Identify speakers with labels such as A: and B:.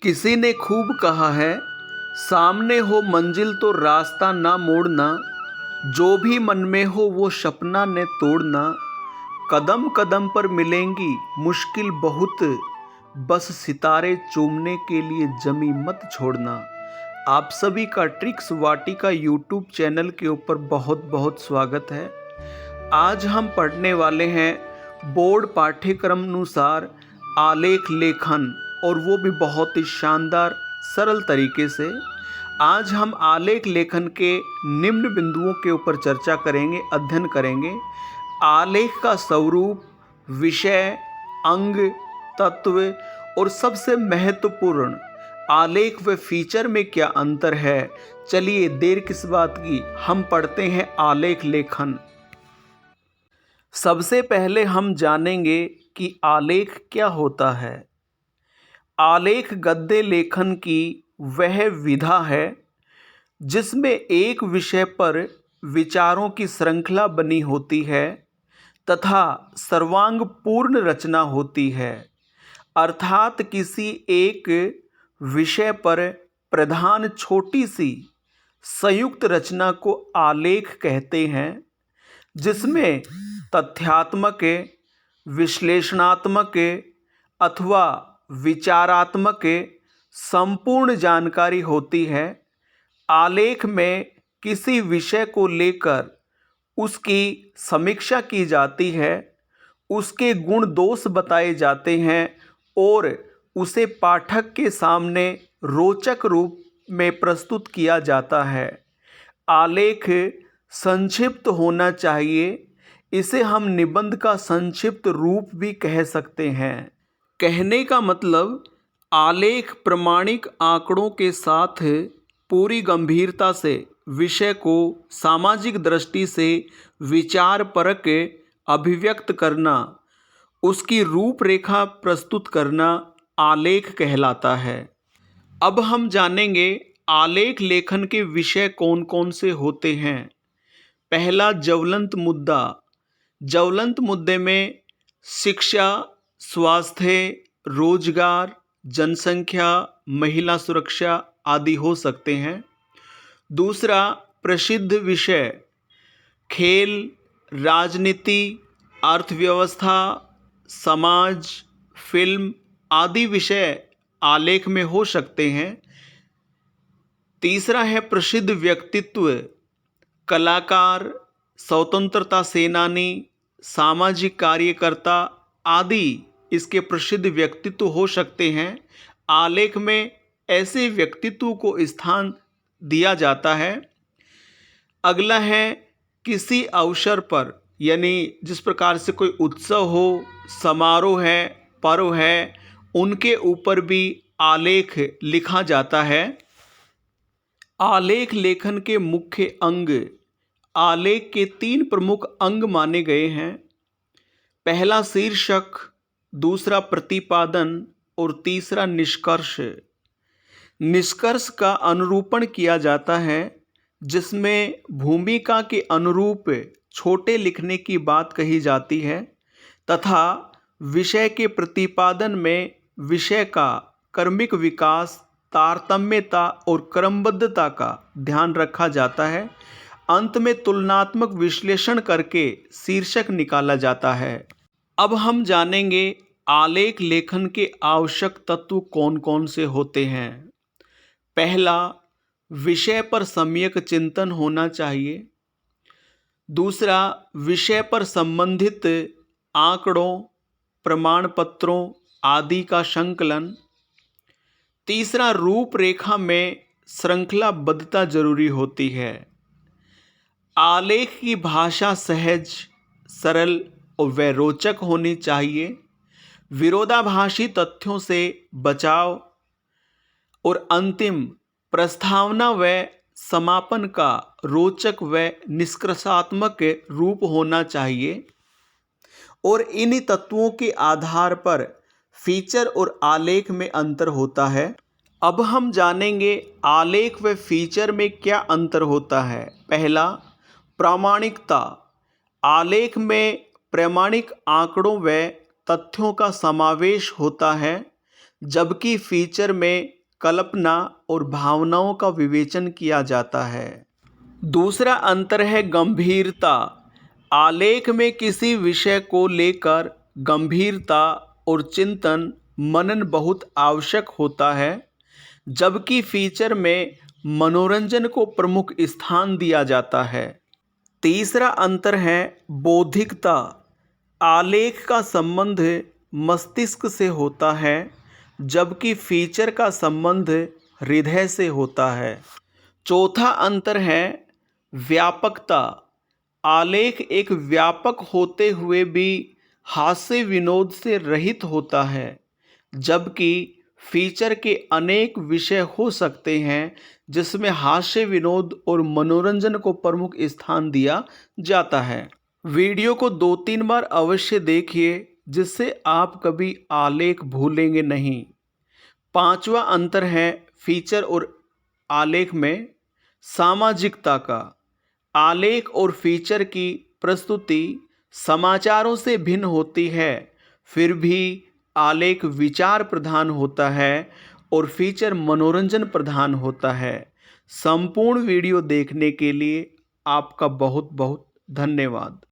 A: किसी ने खूब कहा है, सामने हो मंजिल तो रास्ता ना मोड़ना, जो भी मन में हो वो सपना ने तोड़ना। कदम कदम पर मिलेंगी मुश्किल बहुत, बस सितारे चूमने के लिए जमी मत छोड़ना। आप सभी का ट्रिक्स वाटिका यूट्यूब चैनल के ऊपर बहुत बहुत स्वागत है। आज हम पढ़ने वाले हैं बोर्ड पाठ्यक्रम अनुसार आलेख लेखन, और वो भी बहुत ही शानदार सरल तरीके से। आज हम आलेख लेखन के निम्न बिंदुओं के ऊपर चर्चा करेंगे, अध्ययन करेंगे। आलेख का स्वरूप, विषय, अंग, तत्व और सबसे महत्वपूर्ण आलेख व फीचर में क्या अंतर है। चलिए देर किस बात की, हम पढ़ते हैं आलेख लेखन। सबसे पहले हम जानेंगे कि आलेख क्या होता है। आलेख गद्य लेखन की वह विधा है जिसमें एक विषय पर विचारों की श्रृंखला बनी होती है तथा सर्वांग पूर्ण रचना होती है। अर्थात किसी एक विषय पर प्रधान छोटी सी संयुक्त रचना को आलेख कहते हैं, जिसमें तथ्यात्मक, विश्लेषणात्मक अथवा विचारात्मक संपूर्ण जानकारी होती है। आलेख में किसी विषय को लेकर उसकी समीक्षा की जाती है, उसके गुण दोष बताए जाते हैं और उसे पाठक के सामने रोचक रूप में प्रस्तुत किया जाता है। आलेख संक्षिप्त होना चाहिए, इसे हम निबंध का संक्षिप्त रूप भी कह सकते हैं। कहने का मतलब, आलेख प्रमाणिक आंकड़ों के साथ पूरी गंभीरता से विषय को सामाजिक दृष्टि से विचारपरक अभिव्यक्त करना, उसकी रूपरेखा प्रस्तुत करना आलेख कहलाता है। अब हम जानेंगे आलेख लेखन के विषय कौन कौन से होते हैं। पहला, ज्वलंत मुद्दा। ज्वलंत मुद्दे में शिक्षा, स्वास्थ्य, रोजगार, जनसंख्या, महिला सुरक्षा आदि हो सकते हैं। दूसरा, प्रसिद्ध विषय, खेल, राजनीति, अर्थव्यवस्था, समाज, फिल्म आदि विषय आलेख में हो सकते हैं। तीसरा है प्रसिद्ध व्यक्तित्व, कलाकार, स्वतंत्रता सेनानी, सामाजिक कार्यकर्ता आदि इसके प्रसिद्ध व्यक्तित्व हो सकते हैं। आलेख में ऐसे व्यक्तित्व को स्थान दिया जाता है। अगला है किसी अवसर पर, यानी जिस प्रकार से कोई उत्सव हो, समारोह है, पर्व है, उनके ऊपर भी आलेख लिखा जाता है। आलेख लेखन के मुख्य अंग, आलेख के 3 प्रमुख अंग माने गए हैं। पहला शीर्षक, दूसरा प्रतिपादन और तीसरा निष्कर्ष। निष्कर्ष का अनुरूपण किया जाता है, जिसमें भूमिका के अनुरूप छोटे लिखने की बात कही जाती है, तथा विषय के प्रतिपादन में विषय का क्रमिक विकास, तारतम्यता और क्रमबद्धता का ध्यान रखा जाता है। अंत में तुलनात्मक विश्लेषण करके शीर्षक निकाला जाता है। अब हम जानेंगे आलेख लेखन के आवश्यक तत्व कौन कौन से होते हैं। पहला, विषय पर सम्यक चिंतन होना चाहिए। दूसरा, विषय पर संबंधित आंकड़ों, प्रमाण पत्रों आदि का संकलन। तीसरा, रूपरेखा में श्रृंखलाबद्धता जरूरी होती है। आलेख की भाषा सहज, सरल और रोचक होनी चाहिए। विरोधाभासी तथ्यों से बचाव और अंतिम प्रस्तावना व समापन का रोचक व निष्कर्षात्मक रूप होना चाहिए। और इन्हीं तत्वों के आधार पर फीचर और आलेख में अंतर होता है। अब हम जानेंगे आलेख व फीचर में क्या अंतर होता है। पहला, प्रामाणिकता। आलेख में प्रामाणिक आंकड़ों व तथ्यों का समावेश होता है जबकि फीचर में कल्पना और भावनाओं का विवेचन किया जाता है। दूसरा अंतर है गंभीरता। आलेख में किसी विषय को लेकर गंभीरता और चिंतन मनन बहुत आवश्यक होता है, जबकि फीचर में मनोरंजन को प्रमुख स्थान दिया जाता है। तीसरा अंतर है बौद्धिकता। आलेख का संबंध मस्तिष्क से होता है, जबकि फीचर का संबंध हृदय से होता है। चौथा अंतर है व्यापकता। आलेख एक व्यापक होते हुए भी हास्य विनोद से रहित होता है, जबकि फीचर के अनेक विषय हो सकते हैं जिसमें हास्य विनोद और मनोरंजन को प्रमुख स्थान दिया जाता है। वीडियो को 2-3 बार अवश्य देखिए, जिससे आप कभी आलेख भूलेंगे नहीं। पांचवा अंतर है फीचर और आलेख में सामाजिकता का। आलेख और फीचर की प्रस्तुति समाचारों से भिन्न होती है, फिर भी आलेख विचार प्रधान होता है और फीचर मनोरंजन प्रधान होता है। संपूर्ण वीडियो देखने के लिए आपका बहुत बहुत धन्यवाद।